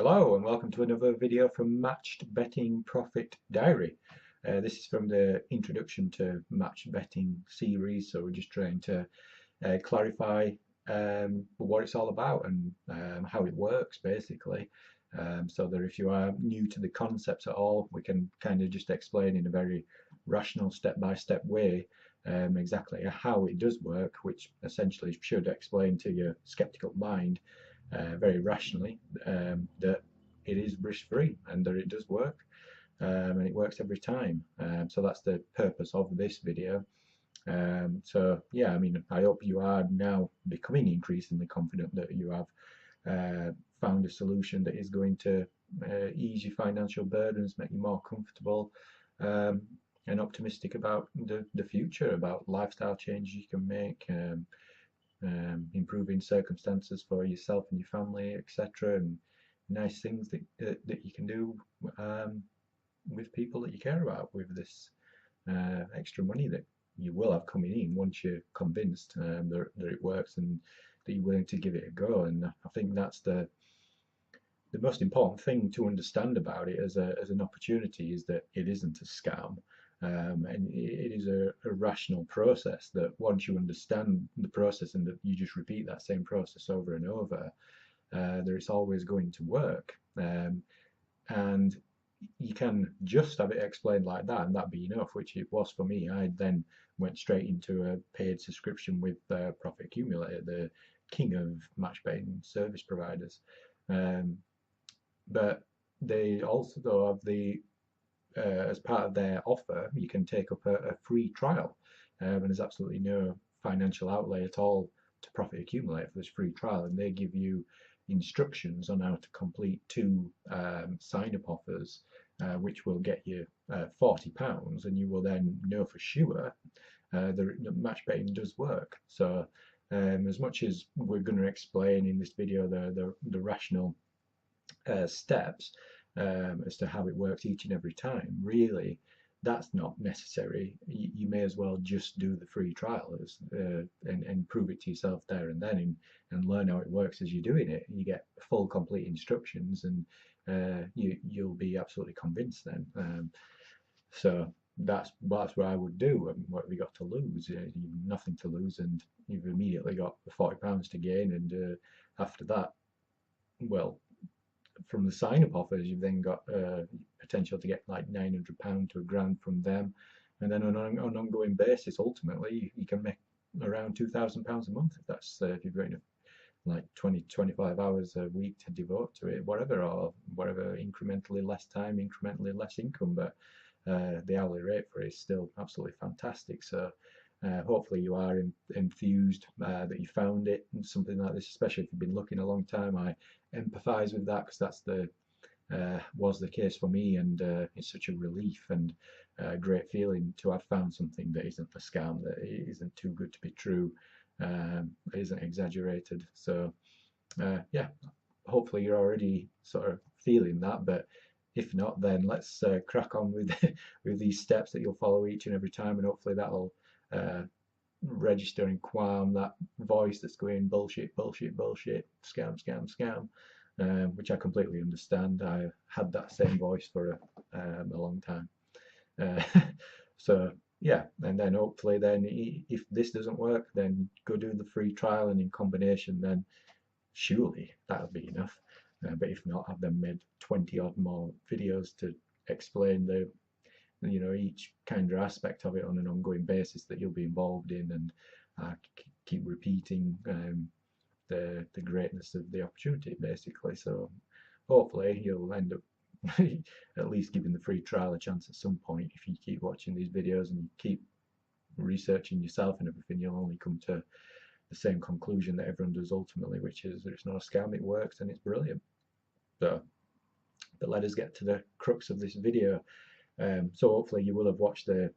Hello and welcome to another video from Matched Betting Profit Diary. This is from the introduction to matched betting series, so we're just trying to clarify what it's all about and how it works basically, so that if you are new to the concepts at all, we can kind of just explain in a very rational step-by-step way exactly how it does work, which essentially should explain to your skeptical mind very rationally that it is risk-free and that it does work, and it works every time. So that's the purpose of this video. So yeah, I mean, I hope you are now becoming increasingly confident that you have found a solution that is going to ease your financial burdens, make you more comfortable, and optimistic about the future, about lifestyle changes you can make, improving circumstances for yourself and your family, etc., and nice things that you can do with people that you care about, with this extra money that you will have coming in once you're convinced that it works and that you're willing to give it a go. And I think that's the most important thing to understand about it as an opportunity, is that it isn't a scam. And it is a rational process that once you understand the process and that you just repeat that same process over and over, that it's always going to work. And you can just have it explained like that and that be enough, which it was for me. I then went straight into a paid subscription with Profit Accumulator, the king of match betting service providers. But they also have the as part of their offer, you can take up a free trial, and there's absolutely no financial outlay at all to Profit Accumulator for this free trial, and they give you instructions on how to complete two sign-up offers, which will get you £40, and you will then know for sure that match betting does work. So as much as we're going to explain in this video the rational steps as to how it works each and every time, really that's not necessary. You may as well just do the free trial and prove it to yourself there and then, and learn how it works as you're doing it. You get full complete instructions, and you'll be absolutely convinced then. So that's what I would do. And what have you got to lose? You've nothing to lose, and you've immediately got the £40 to gain, and after that, well, from the sign-up offers, you've then got potential to get like £900 to £1,000 from them, and then on an ongoing basis, ultimately, you can make around £2,000 a month if that's if you've got like 20-25 hours a week to devote to it, whatever, or whatever, incrementally less time, incrementally less income, but the hourly rate for it is still absolutely fantastic. So hopefully you are enthused that you found it, and something like this, especially if you've been looking a long time. I empathise with that, because that's was the case for me, and it's such a relief and a great feeling to have found something that isn't a scam, that it isn't too good to be true, it isn't exaggerated. So yeah, hopefully you're already sort of feeling that, but if not, then let's crack on with with these steps that you'll follow each and every time, and hopefully that'll register and calm that voice that's going bullshit, bullshit, bullshit, scam, scam, scam, which I completely understand. I had that same voice for a long time. So yeah, and then hopefully then if this doesn't work, then go do the free trial, and in combination then surely that'll be enough. But if not, I've then made 20 odd more videos to explain each kind of aspect of it on an ongoing basis that you'll be involved in, and keep repeating the greatness of the opportunity basically. So hopefully you'll end up at least giving the free trial a chance at some point. If you keep watching these videos and you keep researching yourself and everything, you'll only come to the same conclusion that everyone does ultimately, which is that it's not a scam, it works, and it's brilliant. So, but let us get to the crux of this video. So hopefully you will have watched the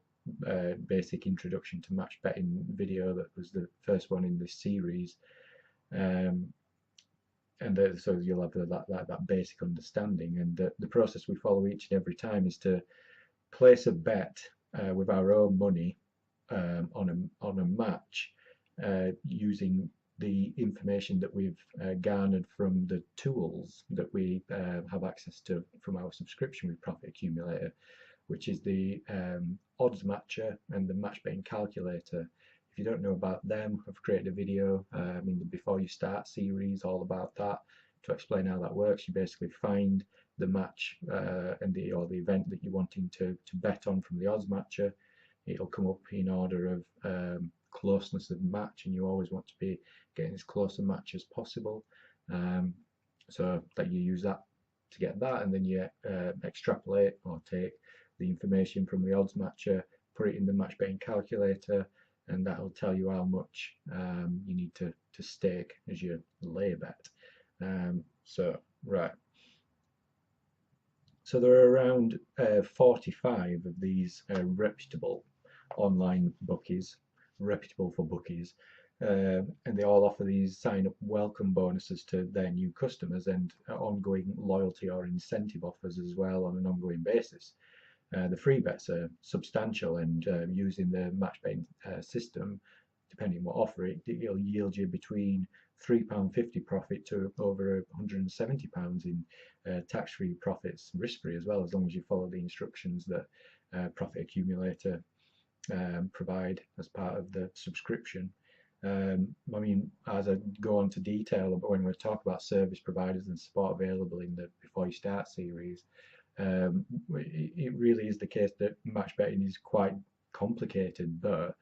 basic introduction to match betting video that was the first one in this series, and so you'll have that basic understanding. And the process we follow each and every time is to place a bet with our own money on a match, using the information that we've garnered from the tools that we have access to from our subscription with Profit Accumulator, which is the odds matcher and the match betting calculator. If you don't know about them, I've created a video in the Before You Start series all about that to explain how that works. You basically find the match and or the event that you're wanting to bet on from the odds matcher. It'll come up in order of closeness of match, and you always want to be getting as close a match as possible. So that you use that to get that, and then you extrapolate or take the information from the odds matcher, put it in the match betting calculator, and that'll tell you how much you need to stake as your lay bet. So there are around 45 of these reputable online bookies, reputable for bookies, and they all offer these sign-up welcome bonuses to their new customers and ongoing loyalty or incentive offers as well on an ongoing basis. The free bets are substantial, and using the match betting system, depending on what offer it'll yield you between £3.50 profit to over £170 in tax-free profits, risk-free as well, as long as you follow the instructions that Profit Accumulator provide as part of the subscription. I mean, as I go on to detail about when we talk about service providers and support available in the Before You Start series, it really is the case that match betting is quite complicated, but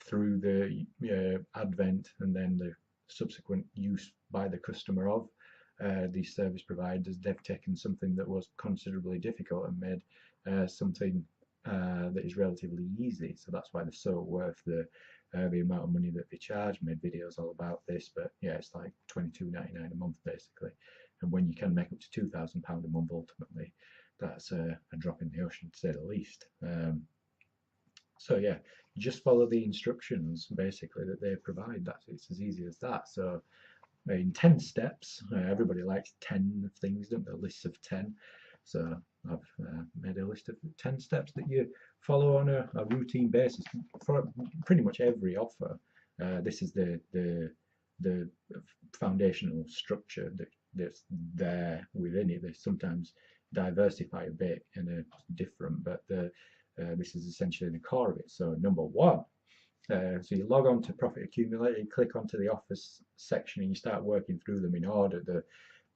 through the advent and then the subsequent use by the customer of these service providers, they've taken something that was considerably difficult and made something that is relatively easy. So that's why they're so worth the amount of money that they charge. Made videos all about this, but yeah, it's like £22.99 a month basically. And when you can make up to £2,000 a month, ultimately, that's a drop in the ocean, to say the least. So yeah, you just follow the instructions basically that they provide. It's as easy as that. So in 10 steps, everybody likes 10 things, don't they? Lists of 10. So I've made a list of 10 steps that you follow on a routine basis for pretty much every offer. This is the foundational structure that's there within it. They sometimes diversify a bit and are different, but this is essentially the core of it. So number one, so you log on to Profit Accumulator, you click onto the offers section, and you start working through them in order. They're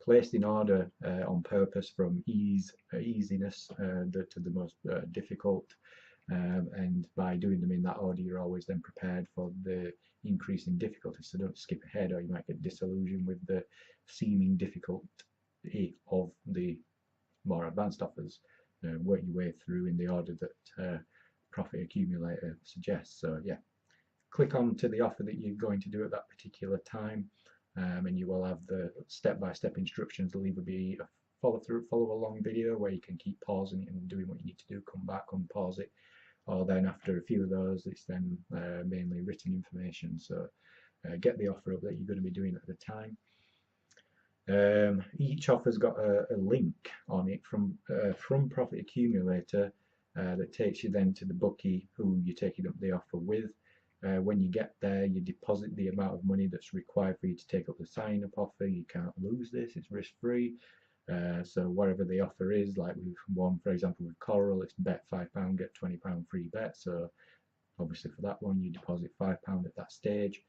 placed in order on purpose from easiness to the most difficult, and by doing them in that order, you're always then prepared for the increase in difficulty. So don't skip ahead, or you might get disillusioned with the seeming difficulty of the more advanced offers. Work your way through in the order that Profit Accumulator suggests. So yeah, click on to the offer that you're going to do at that particular time, and you will have the step-by-step instructions. There'll either be a follow along video where you can keep pausing it and doing what you need to do, come back, unpause it, or then after a few of those, it's then mainly written information. So get the offer up that you're going to be doing at the time. Each offer's got a link on it from Profit Accumulator that takes you then to the bookie who you're taking up the offer with. When you get there, you deposit the amount of money that's required for you to take up the sign-up offer. You can't lose this, it's risk-free. So whatever the offer is, like we've won, for example, with Coral, it's bet £5, get £20 free bet. So obviously for that one, you deposit £5 at that stage.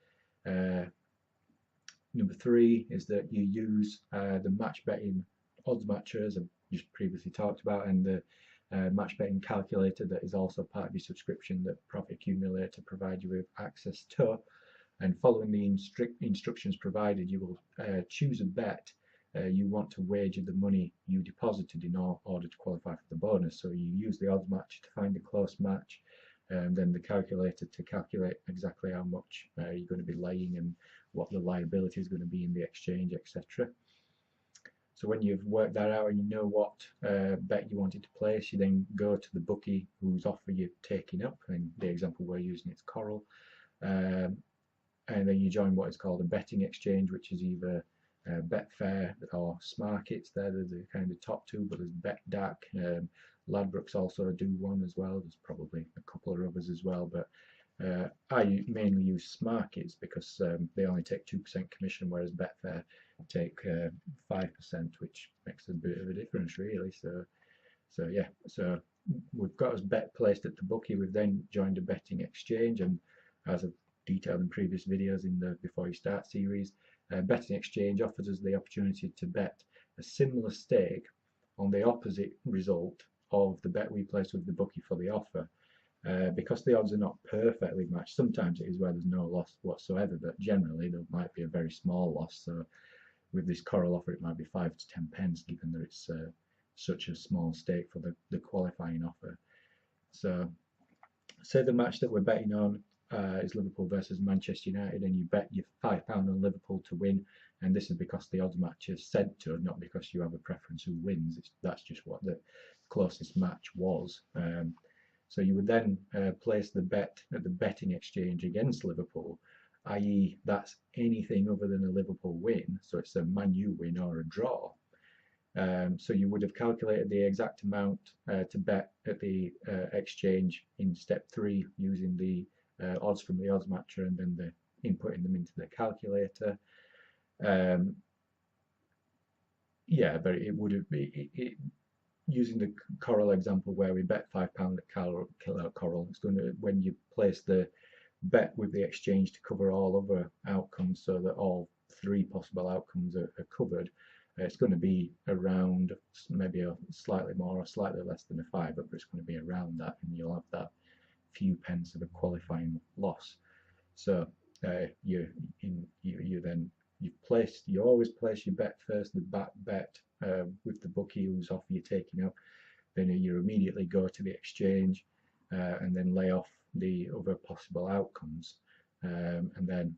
Number three is that you use the match betting odds matcher, as I just previously talked about, and the match betting calculator that is also part of your subscription that Profit Accumulator provide you with access to. And following the instructions provided, you will choose a bet you want to wager the money you deposited in order to qualify for the bonus. So you use the odds match to find a close match, and then the calculator to calculate exactly how much you're going to be laying and what the liability is going to be in the exchange, etc. So when you've worked that out and you know what bet you wanted to place, you then go to the bookie whose offer you're taking up. And the example we're using is Coral. And then you join what is called a betting exchange, which is either Betfair or Smarkets. They're the kind of top two, but there's BetDAQ. Ladbrokes also do one as well. There's probably a couple of others as well, but I mainly use SmartKits because they only take 2% commission, whereas Betfair take 5%, which makes a bit of a difference, really. So yeah, so we've got us bet placed at the bookie. We've then joined a betting exchange, and as I've detailed in previous videos in the Before You Start series, betting exchange offers us the opportunity to bet a similar stake on the opposite result of the bet we place with the bookie for the offer. Because the odds are not perfectly matched, sometimes it is where there's no loss whatsoever, but generally there might be a very small loss. So with this Coral offer, it might be 5 to 10 pence, given that it's such a small stake for the qualifying offer. So say the match that we're betting on is Liverpool versus Manchester United, and you bet your £5 on Liverpool to win, and this is because the odds match is said to, not because you have a preference who wins. That's just what the closest match was. So you would then place the bet at the betting exchange against Liverpool, i.e. that's anything other than a Liverpool win, so it's a Man U win or a draw. So you would have calculated the exact amount to bet at the exchange in step 3 using the odds from the odds matcher, and then inputting them into the calculator. Yeah, but it would have been using the Coral example where we bet £5 at Coral. It's going to, when you place the bet with the exchange to cover all other outcomes, so that all 3 possible outcomes are covered, it's going to be around maybe a slightly more or slightly less than a £5, but it's going to be around that, and you'll have that few pence of a qualifying loss. So you always place your bet first, the back bet with the bookie whose offer you're taking up. Then you immediately go to the exchange and then lay off the other possible outcomes, and then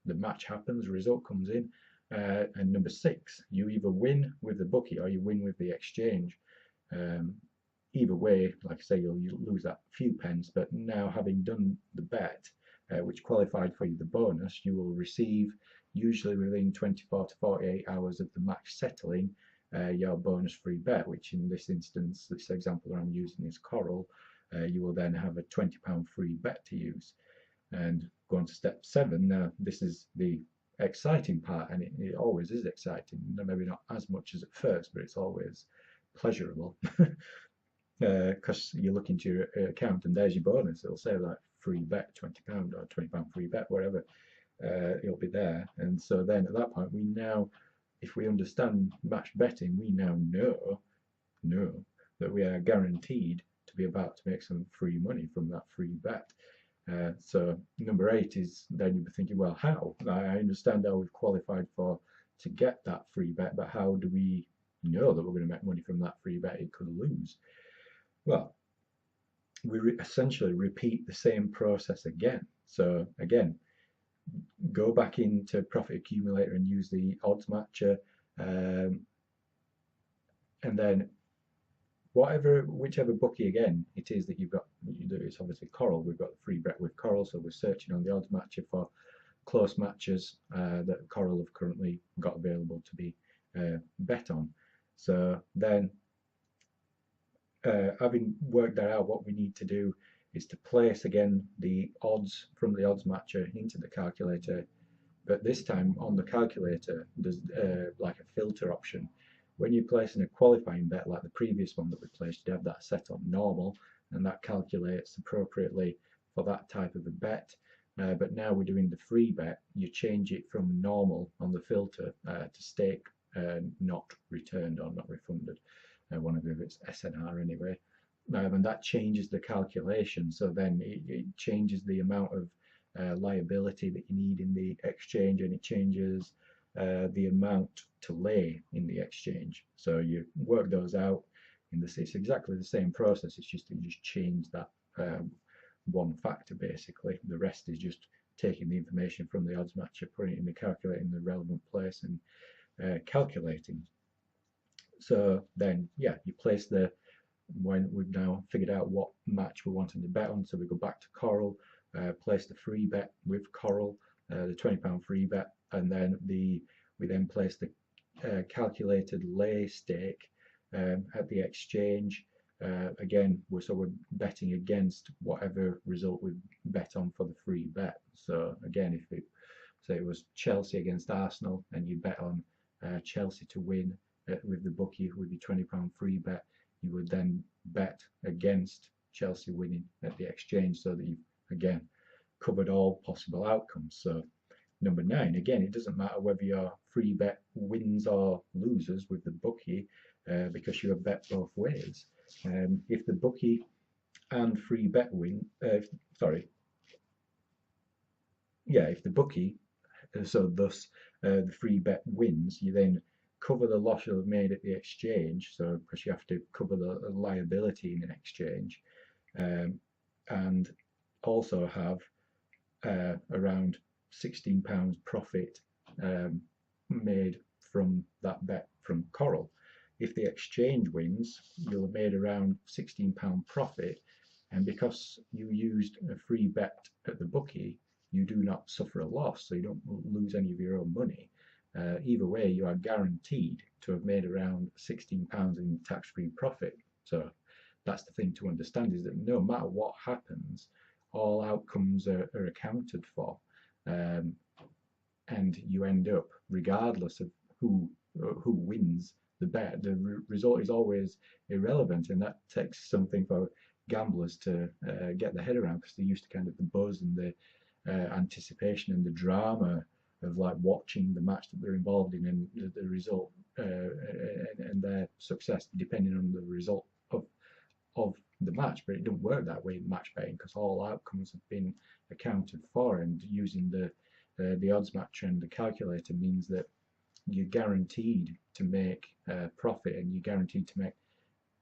the match happens, result comes in, and number 6, you either win with the bookie or you win with the exchange. Either way, like I say, you'll lose that few pence, but now having done the bet, which qualified for you the bonus, you will receive, usually within 24 to 48 hours of the match settling, your bonus free bet, which in this instance, this example that I'm using is Coral. You will then have a £20 free bet to use. And go on to step 7. Now this is the exciting part, and it always is exciting, maybe not as much as at first, but it's always pleasurable. Because you look into your account and there's your bonus. It'll say like free bet £20 or £20 free bet, whatever. It'll be there. And so then at that point, we now, if we understand match betting, we now know that we are guaranteed to be about to make some free money from that free bet. So number 8 is, then you'll be thinking, well, how? I understand how we've qualified to get that free bet, but how do we know that we're going to make money from that free bet? It could lose. Well, we essentially repeat the same process again. So again, go back into Profit Accumulator and use the odds matcher, and then whichever bookie again it is that you've got, it's obviously Coral. We've got the free bet with Coral, so we're searching on the odds matcher for close matches that Coral have currently got available to be bet on. So then, having worked that out, what we need to do is to place again the odds from the odds matcher into the calculator, but this time on the calculator there's like a filter option. When you're placing a qualifying bet like the previous one that we placed, you have that set on normal, and that calculates appropriately for that type of a bet. But now we're doing the free bet, you change it from normal on the filter to stake not returned or not refunded. One of it's SNR anyway, and that changes the calculation. So then it changes the amount of liability that you need in the exchange, and it changes the amount to lay in the exchange. So you work those out in this. It's exactly the same process. It's just you just change that one factor basically. The rest is just taking the information from the odds matcher, putting it in the calculator in the relevant place, and calculating. So then, yeah, you place when we've now figured out what match we're wanting to bet on, so we go back to Coral, place the free bet with Coral, the £20 free bet, and then we then place the calculated lay stake at the exchange, Again, we're betting against whatever result we bet on for the free bet. So again, if it say it was Chelsea against Arsenal and you bet on Chelsea to win with the bookie with your £20 free bet, you would then bet against Chelsea winning at the exchange, so that you've again covered all possible outcomes. So number 9, again, it doesn't matter whether your free bet wins or loses with the bookie, because you have bet both ways. If the bookie and free bet win, if the bookie, so thus the free bet wins, you then cover the loss you'll have made at the exchange, so because you have to cover the liability in an exchange, and also have around £16 profit made from that bet from Coral. If the exchange wins, you'll have made around £16 profit, and because you used a free bet at the bookie, you do not suffer a loss, so you don't lose any of your own money. Either way, you are guaranteed to have made around £16 in tax-free profit. So that's the thing to understand, is that no matter what happens, all outcomes are accounted for, and you end up, regardless of who wins the bet, the result is always irrelevant, and that takes something for gamblers to get their head around, because they're used to kind of the buzz and the anticipation and the drama of like watching the match that they're involved in, and the result and their success depending on the result of the match. But it doesn't work that way in match betting, because all outcomes have been accounted for, and using the odds matcher and the calculator means that you're guaranteed to make profit, and you're guaranteed to make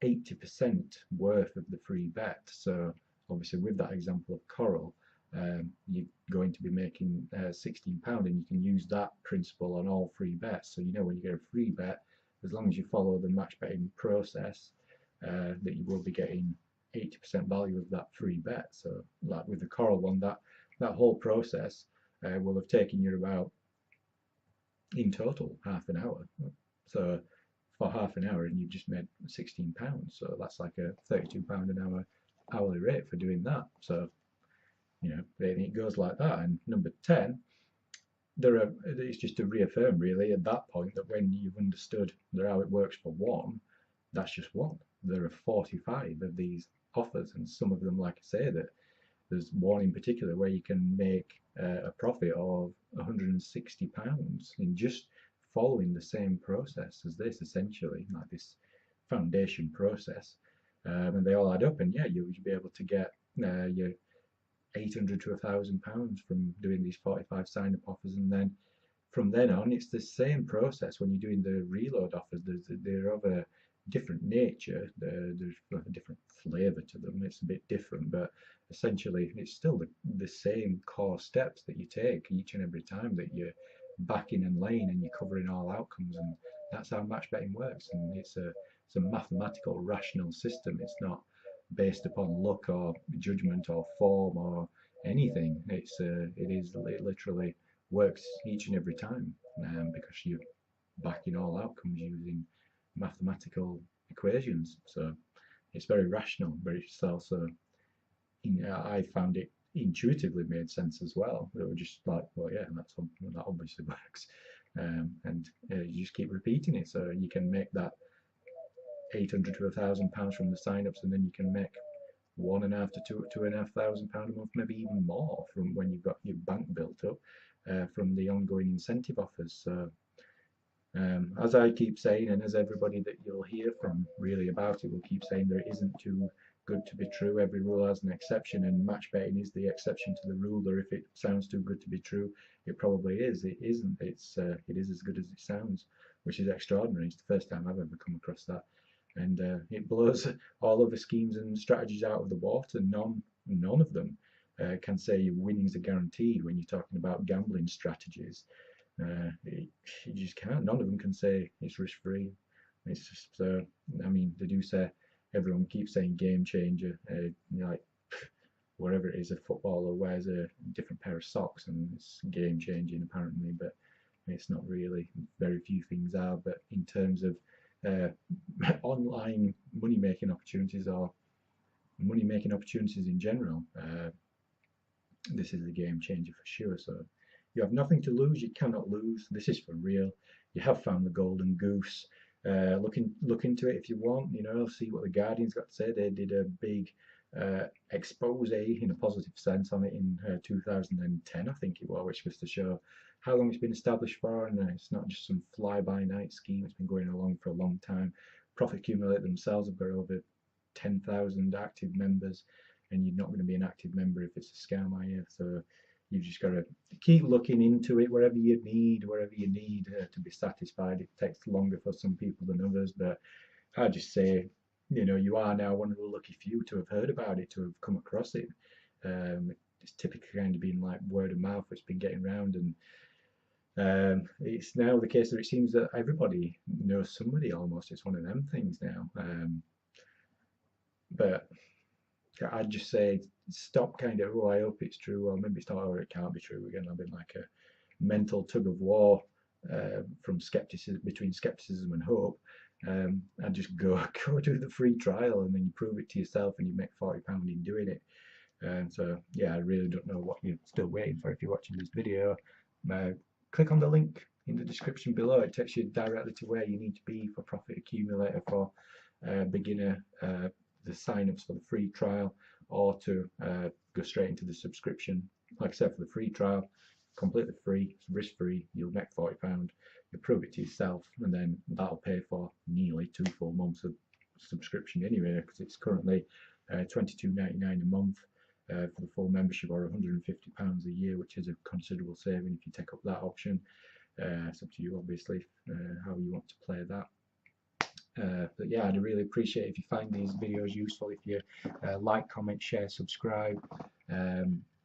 80% worth of the free bet. So obviously with that example of Coral, you're going to be making £16, and you can use that principle on all free bets. So you know when you get a free bet, as long as you follow the match betting process, that you will be getting 80% value of that free bet. So like with the Coral one, that whole process will have taken you about, in total, half an hour. So for half an hour, and you've just made £16. So that's like a £32 an hour hourly rate for doing that. So it goes like that. And number 10, it's just to reaffirm really at that point that when you've understood how it works for one, that's just one. There are 45 of these offers, and some of them, like I say, that there's one in particular where you can make a profit of £160 in just following the same process as this, essentially, like this foundation process, and they all add up, and yeah, you'll be able to get your £800 to £1,000 from doing these 45 sign-up offers. And then from then on, it's the same process when you're doing the reload offers. They're of a different nature, there's a different flavour to them, it's a bit different, but essentially it's still the same core steps that you take each and every time that you're backing and laying, and you're covering all outcomes. And that's how match betting works, and it's a mathematical, rational system. It's not based upon luck or judgment or form or anything. It literally works each and every time, because you're backing all outcomes using mathematical equations. So it's very rational, but it's also, I found it intuitively made sense as well. It was just like, well, yeah, that obviously works, and you just keep repeating it, so you can make that £800 to £1,000 from the sign-ups, and then you can make £1,500 to £2,500 a month, maybe even more, from when you've got your bank built up from the ongoing incentive offers. So as I keep saying, and as everybody that you'll hear from really about it will keep saying, there isn't too good to be true. Every rule has an exception, and match betting is the exception to the rule. Or if it sounds too good to be true, it probably is. It isn't. It is as good as it sounds, which is extraordinary. It's the first time I've ever come across that, and it blows all other schemes and strategies out of the water. None of them can say your winnings are guaranteed when you're talking about gambling strategies. You just can't. None of them can say it's risk-free. It's just, I mean, they do say, everyone keeps saying game changer, like whatever it is, a footballer wears a different pair of socks and it's game changing apparently, but it's not really. Very few things are. But in terms of online money-making opportunities or money-making opportunities in general. This is a game changer for sure. So you have nothing to lose, you cannot lose. This is for real. You have found the golden goose. Look into it if you want, you know, see what the Guardian's got to say. They did a big expose in a positive sense on it in 2010, I think it was, which was to show how long it's been established for, and it's not just some fly-by-night scheme. It's been going along for a long time. Profit Accumulator themselves have got over 10,000 active members, and you're not going to be an active member if it's a scam, are you? So you've just got to keep looking into it wherever you need to be satisfied. It takes longer for some people than others, but I just say, you know, you are now one of the lucky few to have heard about it, to have come across it. It's typically kind of been like word of mouth, it's been getting around, and it's now the case that it seems that everybody knows somebody almost. It's one of them things now. But I'd just say stop kind of, oh, I hope it's true, or maybe it's not, or it can't be true. Again, I've been like a mental tug of war from between skepticism and hope. And just go do the free trial, and then you prove it to yourself, and you make £40 in doing it. So yeah, I really don't know what you're still waiting for if you're watching this video. Click on the link in the description below. It takes you directly to where you need to be for Profit Accumulator for beginner, the sign-ups for the free trial, or to go straight into the subscription. Like I said, for the free trial, completely free, risk-free, you'll make £40. You prove it to yourself, and then that'll pay for nearly 2 full months of subscription anyway, because it's currently £22.99 a month for the full membership, or £150 a year, which is a considerable saving if you take up that option. It's up to you, obviously, how you want to play that. But yeah, I'd really appreciate if you find these videos useful, if you like, comment, share, subscribe.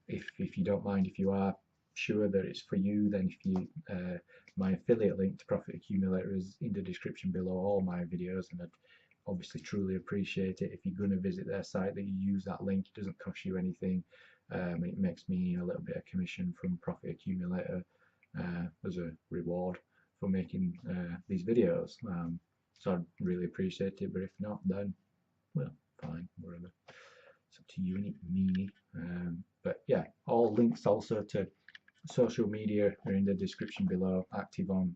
If you don't mind, if you are sure that it's for you, then if you my affiliate link to Profit Accumulator is in the description below all my videos, and I'd obviously truly appreciate it if you're going to visit their site, that you use that link. It doesn't cost you anything. It makes me a little bit of commission from Profit Accumulator as a reward for making these videos. So I'd really appreciate it, but if not, then, well, fine, whatever. It's up to you and me. But yeah, all links also to social media are in the description below. Active on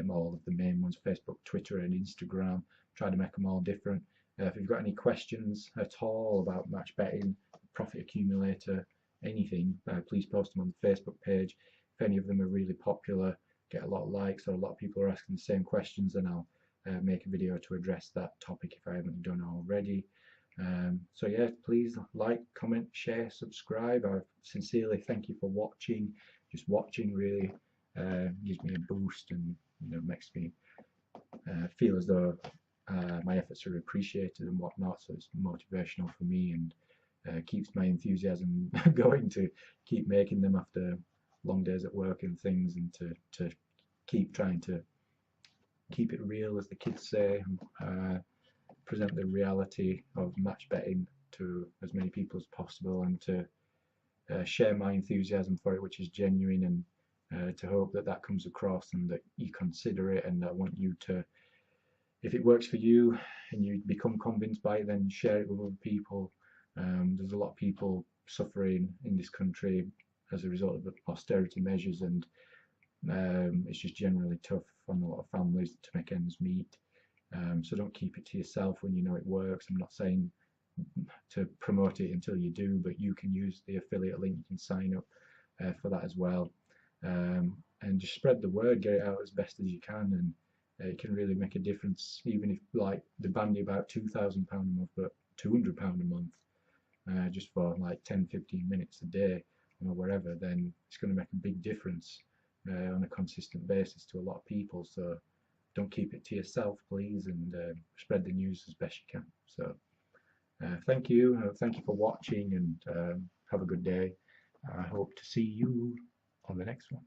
all of the main ones: Facebook, Twitter, and Instagram. Try to make them all different. If you've got any questions at all about match betting, Profit Accumulator, anything, please post them on the Facebook page. If any of them are really popular, get a lot of likes, or a lot of people are asking the same questions, then I'll make a video to address that topic if I haven't done already. So yeah, please like, comment, share, subscribe. I sincerely thank you for watching. Just watching really gives me a boost, and makes me feel as though my efforts are appreciated and whatnot. So it's motivational for me, and keeps my enthusiasm going to keep making them after long days at work and things, and to keep trying to keep it real, as the kids say, present the reality of match betting to as many people as possible, and to share my enthusiasm for it, which is genuine, and to hope that that comes across, and that you consider it. And I want you to, if it works for you and you become convinced by it, then share it with other people. There's a lot of people suffering in this country as a result of the austerity measures, and it's just generally tough on a lot of families to make ends meet. So don't keep it to yourself when you know it works. I'm not saying to promote it until you do, but you can use the affiliate link. You can sign up for that as well, and just spread the word, get it out as best as you can, and it can really make a difference. Even if, like, they bandy about £2,000 a month, but £200 a month, just for like 10-15 minutes a day, wherever, then it's going to make a big difference on a consistent basis to a lot of people. So don't keep it to yourself, please, and spread the news as best you can. So thank you for watching, and have a good day. I hope to see you on the next one.